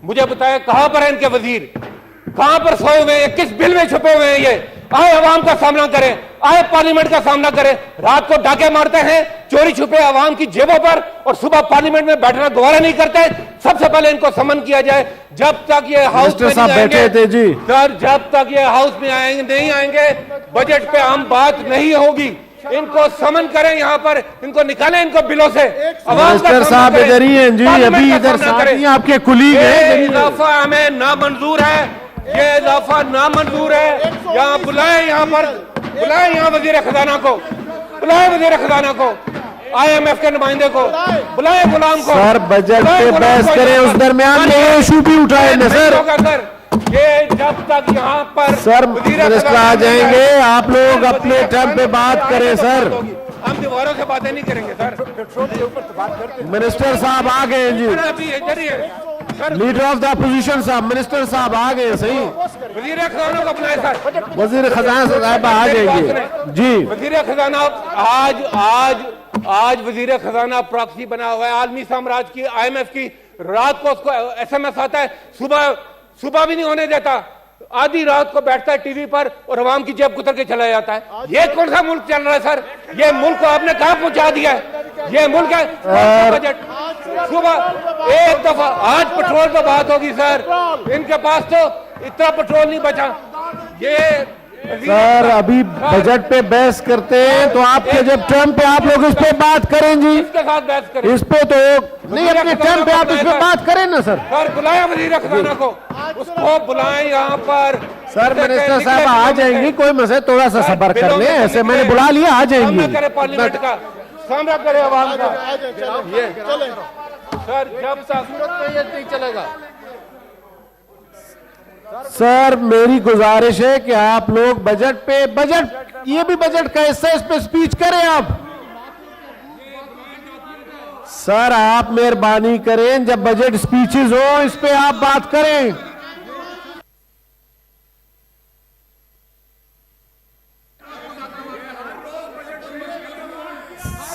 मुझे बताया कहां पर है इनके वजीर, कहां पर सोए हुए हैं, किस बिल में छुपे हुए हैं? ये आए अवाम का सामना करें, आए पार्लियामेंट का सामना करें। रात को डाके मारते हैं चोरी छुपे अवाम की जेबों पर और सुबह पार्लियामेंट में बैठना दोबारा नहीं करते। सबसे पहले इनको समन किया जाए। जब तक ये हाउस में नहीं आएंगे सर, जब तक ये हाउस में नहीं आएंगे बजट पे हम बात नहीं होगी। इनको समन करें, यहाँ पर इनको निकालें, इनको बिलों से। मिनिस्टर साहब इधर ही हैं जी, अभी इधर साथ आपके कुलीग हैं। इजाफा हमें नामंजूर है, ये इजाफा नामंजूर है। यहाँ बुलाए, यहाँ पर बुलाए, यहाँ वजीर खजाना को बुलाए, वजीर खजाना को, IMF के नुमाइंदे को बुलाए, गुलाम को। सर बजट पे बहस करें, उस दरमियान ये इशू भी उठाए न सर। ये जब तक यहाँ पर सर मिनिस्टर आ जाएंगे, आप लोग अपने टर्म पे बात करें सर। हम दीवारों से बातें नहीं करेंगे सर। मिनिस्टर साहब आ गए जी, लीडर ऑफ द अपोजिशन साहब, मिनिस्टर साहब आ गए। सही, वजीर खजाना को अपनाए सर, वजीर खजाना साहब आ जाएंगे जी। वजीर खजाना आज वजीर खजाना प्रॉक्सी बना हुआ है आलमी साम्राज्य की, IMF की। रात को उसको SMS आता है, सुबह भी नहीं होने देता, आधी रात को बैठता है टीवी पर और अवाम की जेब कुतर के चला जाता है। ये कौन सा मुल्क चल रहा है सर? ये मुल्क को आपने कहां पहुंचा दिया है? ये मुल्क है बजट। सुबह एक दफा आज पेट्रोल पर बात होगी सर, इनके पास तो इतना पेट्रोल नहीं बचा। ये सर अभी बजट पे बहस करते हैं तो आपके जब टर्म पे आप लोग इस पे बात करें जी, इसके साथ बहस करें। इस पे तो नहीं, अपने टर्म पे आप इस पे बात करें ना सर। सर बुलाया वजीर खजाना को, उसको बुलाएं यहाँ पर। सर मिनिस्टर साहब आ जाएंगे, कोई मसला, थोड़ा सा सब्र कर ले, ऐसे मैंने बुला लिया, आ जाएंगे। करे पार्लियामेंट का सामना करे आवाम का। ये सर जब तक ये नहीं चलेगा। सर मेरी गुजारिश है कि आप लोग बजट पे, बजट ये भी बजट का हिस्सा, इस पे स्पीच करें आप। सर आप मेहरबानी करें, जब बजट स्पीचेस हो इस पे आप बात करें।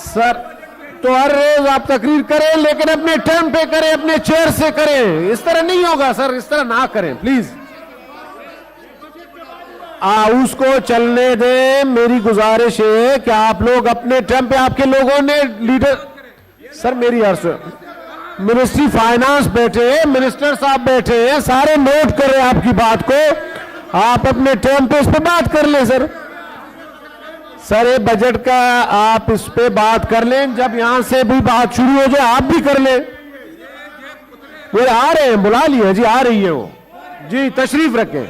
सर तो हर रोज आप तकरीर करें, लेकिन अपने टर्म पे करें, अपने चेयर से करें। इस तरह नहीं होगा सर, इस तरह ना करें प्लीज। उसको चलने दें। मेरी गुजारिश है कि आप लोग अपने टर्म पे, आपके लोगों ने लीडर, सर मेरी अर्ज, मिनिस्ट्री फाइनेंस बैठे हैं, मिनिस्टर साहब बैठे हैं, सारे नोट करें आपकी बात को। आप अपने टर्म पे इस पे बात कर लें सर। सर ये बजट का आप इस पे बात कर लें, जब यहां से भी बात शुरू हो जाए आप भी कर लें। वो आ रहे हैं, बुला लिए जी, आ रही है वो जी, तशरीफ रखें।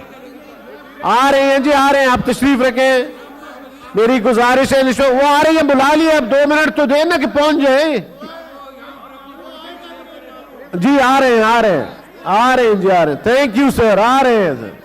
आ रहे हैं जी, आ रहे हैं, आप तशरीफ रखें। मेरी गुजारिश है, वो आ रही है, बुला लिए। अब 2 मिनट तो देना कि पहुंच जाए जी। आ रहे हैं, आ रहे हैं, आ रहे हैं जी, आ रहे हैं। थैंक यू सर, आ रहे हैं सर।